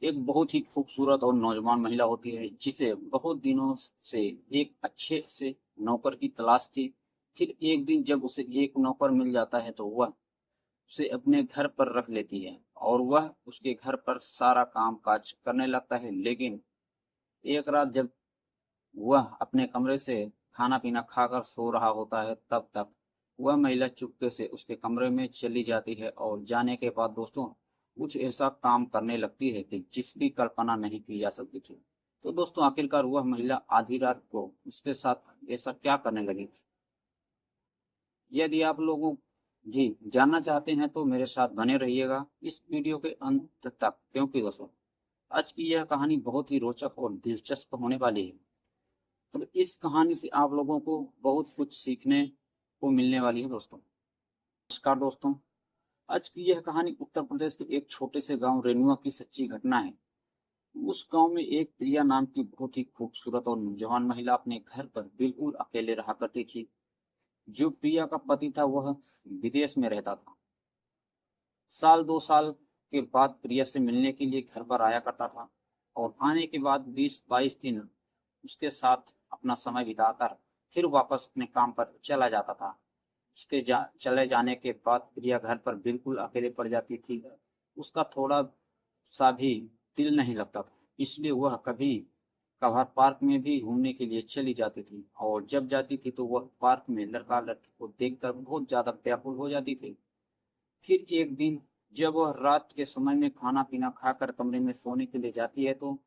एक बहुत ही खूबसूरत और नौजवान महिला होती है जिसे बहुत दिनों से एक अच्छे से नौकर की तलाश थी। फिर एक दिन जब उसे एक नौकर मिल जाता है तो वह उसे अपने घर पर रख लेती है और वह उसके घर पर सारा काम काज करने लगता है। लेकिन एक रात जब वह अपने कमरे से खाना पीना खाकर सो रहा होता है तब तक वह महिला चुपके से उसके कमरे में चली जाती है और जाने के बाद दोस्तों कुछ ऐसा काम करने लगती है कि जिसकी कल्पना नहीं की जा सकती थी। तो दोस्तों आखिरकार वह महिला आधी रात को उसके साथ ऐसा क्या करने लगी थी? यदि आप लोगों जी जानना चाहते हैं तो मेरे साथ बने रहिएगा इस वीडियो के अंत तक, क्योंकि दोस्तों आज की यह कहानी बहुत ही रोचक और दिलचस्प होने वाली है। तो इस कहानी से आप लोगों को बहुत कुछ सीखने को मिलने वाली है दोस्तों। नमस्कार दोस्तों, आज की यह कहानी उत्तर प्रदेश के एक छोटे से गांव रेनुआ की सच्ची घटना है। उस गांव में एक प्रिया नाम की बहुत ही खूबसूरत और नौजवान महिला अपने घर पर बिल्कुल अकेले रहा करती थी। जो प्रिया का पति था वह विदेश में रहता था। साल 2 साल के बाद प्रिया से मिलने के लिए घर पर आया करता था और आने के बाद 20-22 दिन उसके साथ अपना समय बिताकर फिर वापस अपने काम पर चला जाता था। चले जाने के बाद प्रिया घर पर बिल्कुल अकेले पड़ जाती थी। उसका थोड़ा सा भी दिल नहीं लगता था, इसलिए वह कभी कभार पार्क में भी घूमने के लिए चली जाती थी और जब जाती थी तो वह पार्क में लड़का लड़की को देखकर बहुत ज्यादा व्याकुल हो जाती थी। फिर एक दिन जब वह रात के समय में खाना पीना खाकर कमरे में सोने के लिए जाती है तो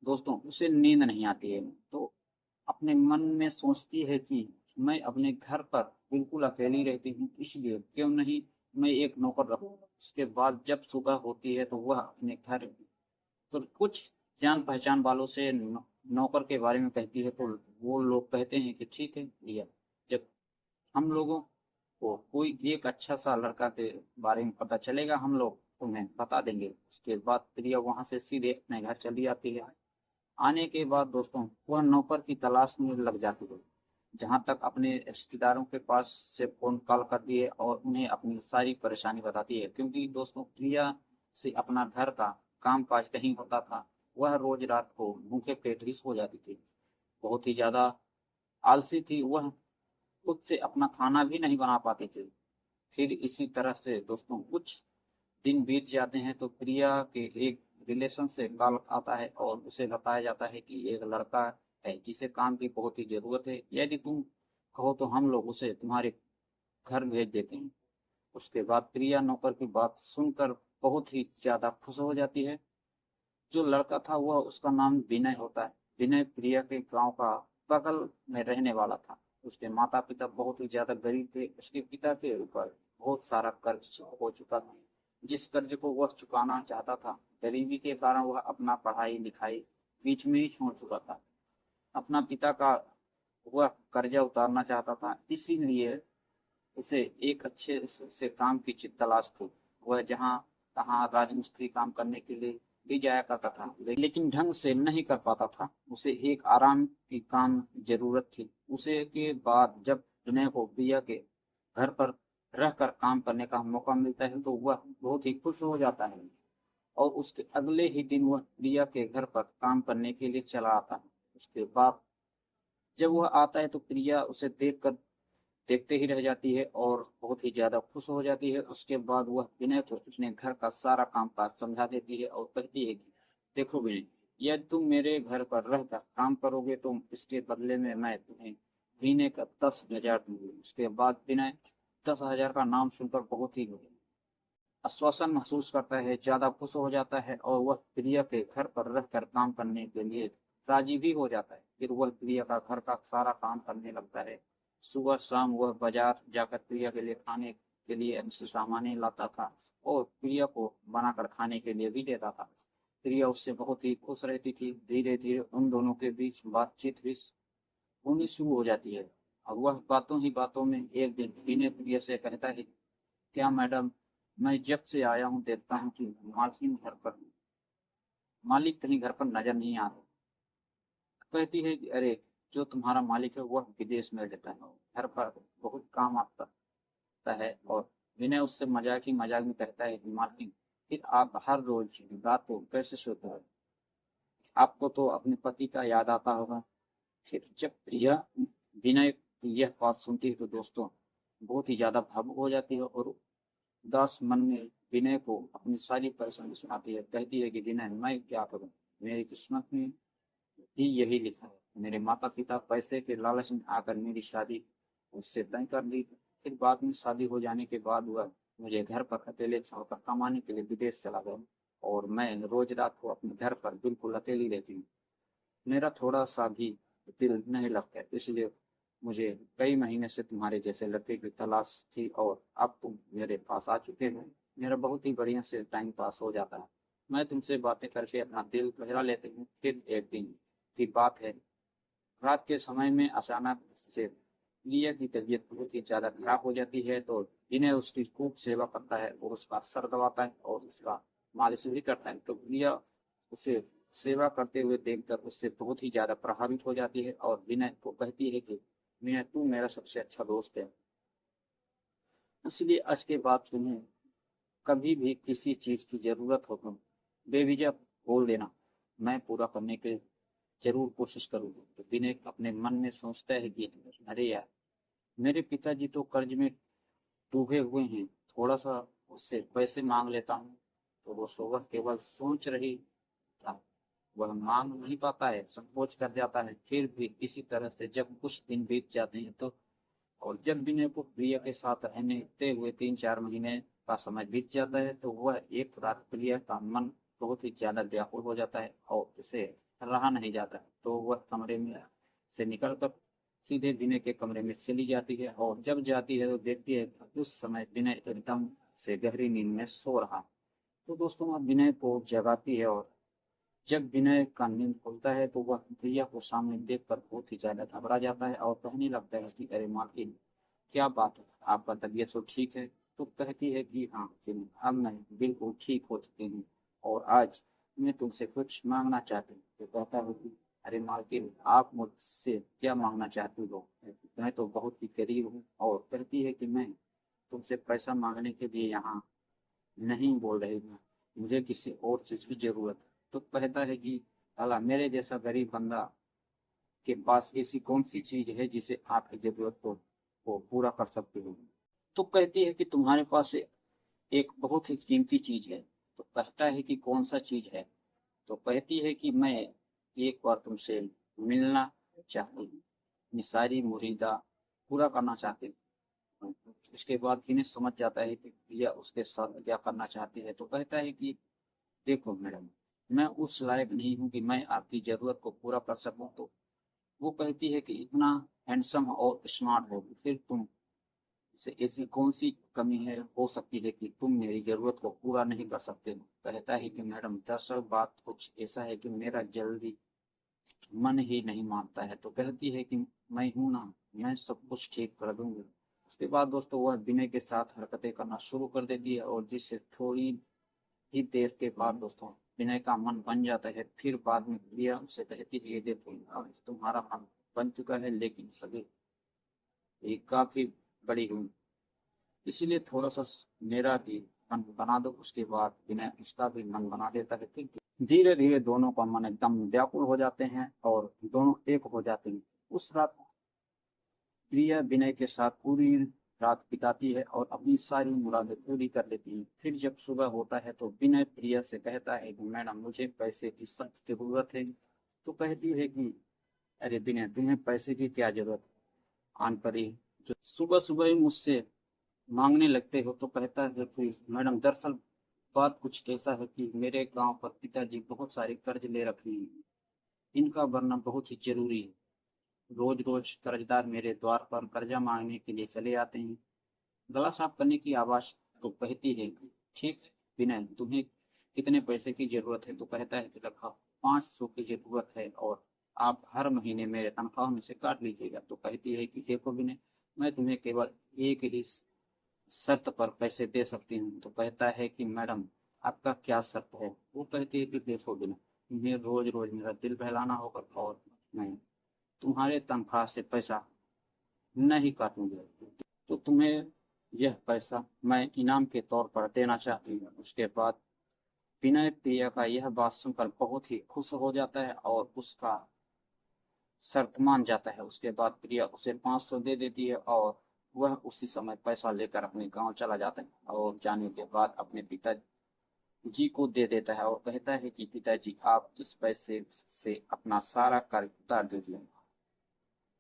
दोस्तों उसे नींद नहीं आती है। तो अपने मन में सोचती है कि मैं अपने घर पर बिल्कुल अकेली रहती हूँ, इसलिए क्यों नहीं मैं एक नौकर रखूं। उसके बाद जब सुबह होती है तो वह अपने घर तो कुछ जान पहचान वालों से नौकर के बारे में कहती है तो वो लोग कहते हैं कि ठीक है भैया, जब हम लोगों को कोई एक अच्छा सा लड़का के बारे में पता चलेगा हम लोग तुम्हें बता देंगे। उसके बाद प्रिया वहां से सीधे अपने घर चली आती है। आने के बाद दोस्तों वह नौकर की तलाश में लग जाती है। जहां तक अपने रिश्तेदारों के पास से फोन कॉल करती है और उन्हें अपनी सारी परेशानी बताती है, क्योंकि दोस्तों प्रिया से अपना घर का काम काज नहीं होता था। वह रोज रात को भूखे पेट ही सो जाती थी। बहुत ही ज्यादा आलसी थी वह, खुद से अपना खाना भी नहीं बना पाती थी। फिर इसी तरह से दोस्तों कुछ दिन बीत जाते हैं तो प्रिया के एक रिलेशन से कॉल आता है और उसे बताया जाता है कि एक लड़का है जिसे काम की बहुत ही जरूरत है, यदि तुम कहो तो हम लोग उसे तुम्हारे घर भेज देते हैं। उसके बाद प्रिया नौकर की बात सुनकर बहुत ही ज्यादा खुश हो जाती है। जो लड़का था वह उसका नाम विनय होता है। विनय प्रिया के गांव का बगल में रहने वाला था। उसके माता पिता बहुत ही ज्यादा गरीब थे। उसके पिता के ऊपर बहुत सारा कर्ज हो चुका था, जिस कर्ज को वह चुकाना चाहता था। गरीबी के कारण वह अपना पढ़ाई लिखाई बीच में ही छोड़ चुका था। अपना पिता का वह कर्जा उतारना चाहता था, इसीलिए उसे एक अच्छे से काम की तलाश थी। वह जहाँ तहाँ राजमिस्त्री काम करने के लिए भी जाया करता था, लेकिन ढंग से नहीं कर पाता था। उसे एक आराम की काम जरूरत थी। उसे के बाद जब विनय को प्रिया के घर पर रहकर काम करने का मौका मिलता है तो वह बहुत ही खुश हो जाता है और उसके अगले ही दिन वह प्रिया के घर पर काम करने के लिए चला आता है। उसके बाद जब वह आता है तो प्रिया उसे देखकर देखते ही रह जाती है और बहुत ही ज्यादा खुश हो जाती है। उसके बाद वह विनय को अपने घर का सारा काम काज समझा देती है और कहती है कि देखो विनय, यदि तुम मेरे घर पर रहकर काम करोगे तो इसके बदले में मैं तुम्हें महीने का 10,000 दूंगी। उसके बाद विनय 10,000 का नाम सुनकर बहुत ही आश्वासन महसूस करता है, ज्यादा खुश हो जाता है और वह प्रिया के घर पर रहकर काम करने के लिए राजी भी हो जाता है। फिर वह प्रिया का घर का सारा काम करने लगता है। सुबह शाम वह बाजार जाकर प्रिया के लिए खाने के लिए अच्छे सामान लाता था और प्रिया को बनाकर खाने के लिए भी देता था। प्रिया उससे बहुत ही खुश रहती थी। धीरे धीरे उन दोनों के बीच बातचीत भी होनी शुरू हो जाती है और वह बातों ही बातों में एक दिन विनय प्रिया से कहता है, क्या मैडम, मैं जब से आया हूँ देखता हूँ कि मालिक कहीं घर पर नजर नहीं आ रहा। कहती है कि अरे, जो तुम्हारा मालिक है वह विदेश में रहता है, घर पर बहुत काम आता है। और विनय उससे मजाक ही मजाक में कहता है कि मालिक फिर आप हर रोज रात को कैसे सोते हो? आपको तो अपने पति का याद आता होगा। फिर जब प्रिया विनय की यह बात सुनती है तो दोस्तों बहुत ही ज्यादा भावुक हो जाती है और उदास मन में विनय को अपनी सारी परेशानी सुनाती है। कहती है कि विनय, मैं क्या करूं, मेरी किस्मत में ही यही लिखा है। मेरे माता पिता पैसे के लालच में आकर मेरी शादी उससे तय कर ली। फिर बाद में शादी हो जाने के बाद वह मुझे घर पर अकेले छोड़कर कमाने के लिए विदेश चला गया और मैं रोज रात को अपने घर पर बिल्कुल अकेली रहती हूँ। मेरा थोड़ा सा भी दिल नहीं लगता है, इसलिए मुझे कई महीने से तुम्हारे जैसे लड़के की तलाश थी और अब तुम मेरे पास आ चुके हो। मेरा बहुत ही बढ़िया से टाइम पास हो जाता है। मैं तुमसे बातें करके अपना दिल बहला लेती हूँ। फिर एक दिन की बात है, रात के समय में अचानक से लिया की तबीयत बहुत ही ज्यादा खराब हो जाती है तो विनय उसकी खूब सेवा करता है और उसका सर दबाता है और उसका मालिश भी करता है। तो लिया उसे सेवा करते हुए देखकर उससे बहुत ही ज्यादा प्रभावित हो जाती है और विनय को कहती है कि विनय, तू मेरा सबसे अच्छा दोस्त है, इसलिए आज के बाद तुम्हें कभी भी किसी चीज की जरूरत हो तो बेझिझक बोल देना, मैं पूरा करने के जरूर कोशिश करूंगा। तो विनय अपने मन में सोचता है कि अरे यार, मेरे पिताजी तो कर्ज में डूबे हुए हैं, थोड़ा सा उससे पैसे मांग लेता हूँ तो वो सोवर केवल सोच रही था, वह मांग नहीं पाता है, संकोच कर जाता है। फिर भी इसी तरह से जब कुछ दिन बीत जाते हैं तो और जब विनय को प्रिया के साथ रहते हुए 3-4 महीने का समय बीत जाता है तो वह एक रात प्रिया का मन बहुत ही ज्यादा व्याकुल हो जाता है और उसे रहा नहीं जाता है। तो वह कमरे में से निकलकर सीधे विनय के कमरे में चली जाती है और जब जाती है तो देखती है कि उस समय विनय एकदम से गहरी नींद में सो रहा। तो दोस्तों वह विनय को जगाती है और जब विनय का नींद खुलता है तो वह प्रिया को सामने देखकर बहुत ही ज्यादा घबरा जाता है और कहने लगता है कि अरे मालकिन, क्या बात है, आपका तबीयत तो ठीक है? तो कहती है कि हाँ फिल्म, अब मैं बिल्कुल ठीक हो चुकी हूँ और आज मैं तुमसे कुछ मांगना चाहती हूँ। तो कहता है कि अरे मालकिन, आप मुझसे क्या मांगना चाहती हो? मैं तो बहुत ही गरीब हूँ। और कहती है कि मैं तुमसे पैसा मांगने के लिए यहाँ नहीं बोल रही हूँ, मुझे किसी और चीज की जरूरत है। तो कहता है कि भला मेरे जैसा गरीब बंदा के पास ऐसी कौन सी चीज है जिसे आपकी जरूरत को पूरा कर सकते हो? तो कहती है कि तुम्हारे पास एक बहुत ही कीमती चीज है। तो कहता है कि कौन सा चीज है? तो कहती है कि मैं एक बार तुमसे मिलना चाहती हूँ, अपनी सारी मुरीदा पूरा करना चाहती हूँ। उसके बाद इन्हें समझ जाता है कि प्रिया उसके साथ क्या करना चाहती है। तो कहता है कि देखो मैडम, मैं उस लायक नहीं हूँ कि मैं आपकी जरूरत को पूरा कर सकूं। तो वो कहती है कि इतना हैंडसम और स्मार्ट हो फिर तुम से ऐसी कौन सी कमी है हो सकती है कि तुम मेरी जरूरत को पूरा नहीं कर सकते हो? कहता है कि मैडम, दरअसल बात कुछ ऐसा है कि मेरा जल्दी मन ही नहीं मानता है। तो कहती है कि मैं हूं ना, मैं सब कुछ ठीक कर दूंगी। उसके बाद दोस्तों वह विनय के साथ हरकतें करना शुरू कर देती है और जिससे थोड़ी ही देर के बाद दोस्तों विनय का मन बन जाता है। फिर बाद में प्रिया उसे कहती है, ये देखो अब तुम्हारा मन बन चुका है, लेकिन अभी ये काफी बड़ी हूँ, इसीलिए थोड़ा सा मेरा भी मन बना दो। उसके बाद विनय उसका भी मन बना देता है। फिर धीरे धीरे दोनों का मन एकदम व्याकुल हो जाते हैं और दोनों एक हो जाते हैं। उस रात प्रिया विनय के साथ पूरी रात बिताती है और अपनी सारी मुरादें पूरी कर लेती है। फिर जब सुबह होता है तो विनय प्रिया से कहता है कि मैडम, मुझे पैसे की सख्त जरूरत है। तो कहती है कि अरे विनय, तुम्हें पैसे की क्या जरूरत आन पड़ी जो सुबह सुबह ही मुझसे मांगने लगते हो? तो कहता है कि मैडम, दरअसल बात कुछ ऐसा है कि मेरे गांव पर पिताजी बहुत सारे कर्ज ले रखे हैं, इनका भरना बहुत ही जरूरी है। रोज रोज कर्जदार मेरे द्वार पर कर्जा मांगने के लिए चले आते हैं। गला साफ करने की आवाज तो कहती है कि ठीक है विनय, तुम्हें कितने पैसे की जरूरत है? तो कहता है कि लगभग 500 की जरूरत है और आप हर महीने मेरे तनख्वाह में से काट लीजिएगा। तो कहती है कि देखो विनय, मैं तुम्हें केवल एक ही शर्त पर पैसे दे सकती हूँ। तो कहता है कि मैडम, आपका क्या शर्त है? वो कहती है कि देखो बिना, तुम्हें रोज रोज मेरा दिल बहलाना होगा और मैं तुम्हारे तनख्वाह से पैसा नहीं काटूंगी। तो तुम्हें यह पैसा मैं इनाम के तौर पर देना चाहती हूँ। उसके बाद विनय प्रिया का यह बात सुनकर बहुत ही खुश हो जाता है और उसका शर्त मान जाता है। उसके बाद प्रिया उसे 500 दे देती है और वह उसी समय पैसा लेकर अपने गांव चला जाता है और जाने के बाद अपने पिताजी को दे देता है और कहता है कि पिताजी, आप इस पैसे से अपना सारा कर्ज उतार दीजिए,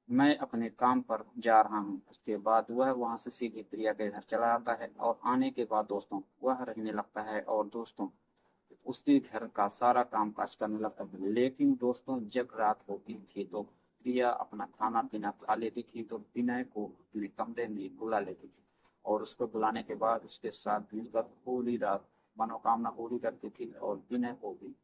मैं अपने काम पर जा रहा हूँ। उसके बाद वह वहां से सीधे प्रिया के घर चला आता है और आने के बाद दोस्तों वह रहने लगता है और दोस्तों उसके घर का सारा काम काज करने लगता है। लेकिन दोस्तों जब रात होती थी तो प्रिया अपना खाना पीना खा लेती थी तो विनय को अपने कमरे में बुला लेती थी और उसको बुलाने के बाद उसके साथ मिलकर पूरी रात मनोकामना पूरी करती थी और विनय को भी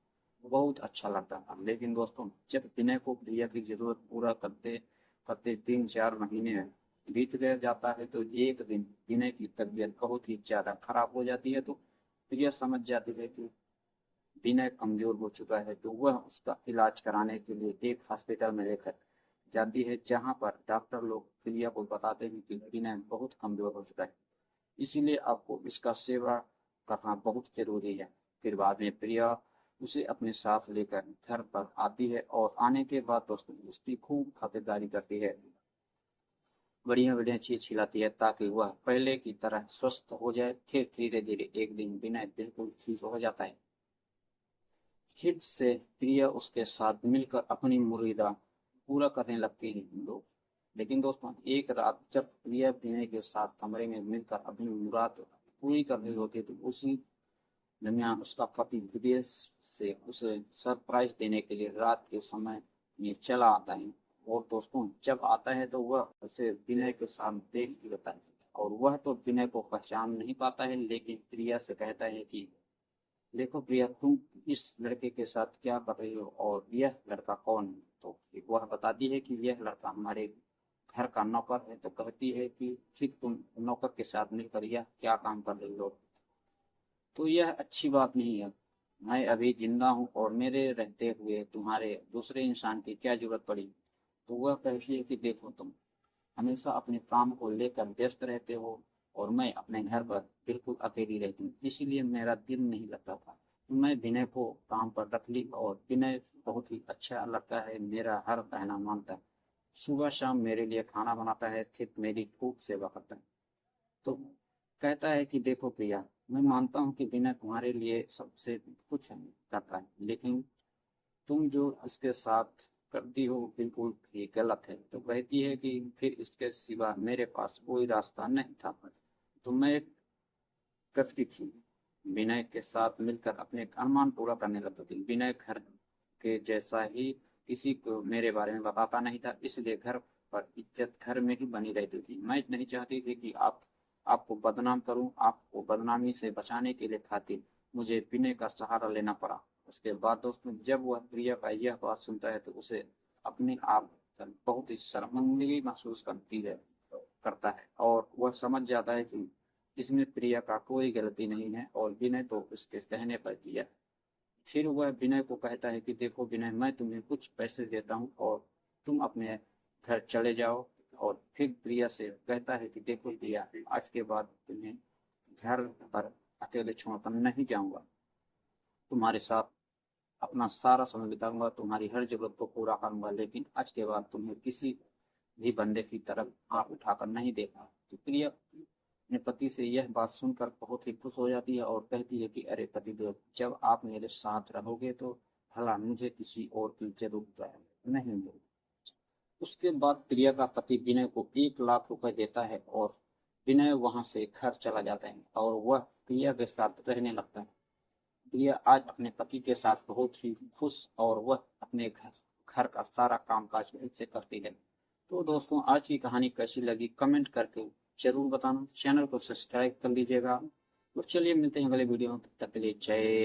बहुत अच्छा लगता था। लेकिन दोस्तों जब विनय को प्रिया की जरूरत पूरा करते करते 3-4 महीने बीत गया जाता है तो एक दिन विनय की तबीयत बहुत ही ज्यादा खराब हो जाती है। तो प्रिया समझ जाती है कि विनय कमजोर हो चुका है तो वह उसका इलाज कराने के लिए एक हॉस्पिटल में लेकर जाती है, जहां पर डॉक्टर लोग प्रिया को बताते हैं कि विनय बहुत कमजोर हो चुका है, इसीलिए आपको इसका सेवा करना बहुत जरूरी है। फिर बाद में प्रिया उसे अपने साथ लेकर घर पर आती है और आने के बाद दोस्तों उसकी खूब खातिरदारी करती है, बढ़िया बढ़िया चीज खिलाती है ताकि वह पहले की तरह स्वस्थ हो जाए। फिर धीरे धीरे एक दिन विनय बिल्कुल ठीक हो जाता है। फिर से प्रिया उसके साथ मिलकर अपनी मुरीदा पूरा करने लगती है लोग। लेकिन दोस्तों एक रात जब प्रिया विनय के साथ कमरे में मिलकर अपनी मुराद पूरी कर रही होती है तो उसी दरमियान उसका पति विदेश से उसे सरप्राइज देने के लिए रात के समय में चला आता है। और दोस्तों जब आता है तो वह उसे विनय के साथ देख लेता है और वह तो विनय को पहचान नहीं पाता है, लेकिन प्रिया से कहता है कि देखो प्रिया, तुम इस लड़के के साथ क्या कर रही हो और यह लड़का कौन है। तो वह बताती है कि यह लड़का हमारे घर का नौकर है। तो कहती है कि फिर तुम नौकर के साथ मिलकर यह क्या काम कर रही हो, तो यह अच्छी बात नहीं है। मैं अभी जिंदा हूँ और मेरे रहते हुए तुम्हारे दूसरे इंसान की क्या जरूरत पड़ी। तो वह कहती है कि देखो, तुम हमेशा अपने काम को लेकर व्यस्त रहते हो और मैं अपने घर पर बिल्कुल अकेली रहती हूँ, इसीलिए मेरा दिल नहीं लगता था। मैं विनय को काम पर रख ली और विनय बहुत ही अच्छा लगता है, मेरा हर कहना मानता है, सुबह शाम मेरे लिए खाना बनाता है, फिर मेरी खूब सेवा करता है। तो कहता है कि देखो प्रिया, मैं मानता हूँ कि विनय तुम्हारे लिए सबसे कुछ करता है, लेकिन तुम जो इसके साथ करती हो बिल्कुल ही गलत है। तो कहती है कि फिर इसके सिवा मेरे पास कोई रास्ता नहीं था। तो मैं करती थी, विनय के साथ मिलकर अपने अरमान पूरा करने लगती थी। विनय घर के जैसा ही किसी को मेरे बारे में बताता नहीं था, इसलिए घर पर इज्जत घर में ही बनी रहती थी। मैं नहीं चाहती थी कि आपको बदनाम करूं। आपको बदनामी से बचाने के लिए खातिर मुझे विनय का सहारा लेना पड़ा। उसके बाद दोस्तों जब वह प्रिया का यह बात सुनता है तो उसे अपने आप पर बहुत ही शर्मिंदगी महसूस करता है और वह समझ जाता है कि इसमें प्रिया का कोई गलती नहीं है और विनय तो उसके कहने पर किया। फिर वह विनय को कहता है कि देखो विनय, मैं तुम्हें कुछ पैसे देता हूँ और तुम अपने घर चले जाओ। और फिर प्रिया से कहता है कि देखो प्रिया, आज के बाद तुम्हें घर पर अकेले छोड़कर नहीं जाऊंगा, तुम्हारे साथ अपना सारा समय बिताऊंगा, तुम्हारी हर जरूरत को पूरा करूंगा, लेकिन आज के बाद तुम्हें किसी भी बंदे की तरफ आंख उठाकर नहीं देखा। तो प्रिया अपने पति से यह बात सुनकर बहुत ही खुश हो जाती है और कहती है कि अरे पतिदेव, जब आप मेरे साथ रहोगे तो भला मुझे किसी और की जरूरत नहीं होगी। उसके बाद प्रिया का पति विनय को 1 लाख रुपए देता है और विनय वहां से घर चला जाता है और वह प्रिया के साथ रहने लगता है। प्रिया आज अपने पति के साथ बहुत ही खुश और वह अपने घर घर का सारा काम काज खुद से करती है। तो दोस्तों आज की कहानी कैसी लगी कमेंट करके जरूर बताना, चैनल को सब्सक्राइब कर लीजिएगा। तो चलिए मिलते हैं अगले वीडियो में, तब तक के लिए जय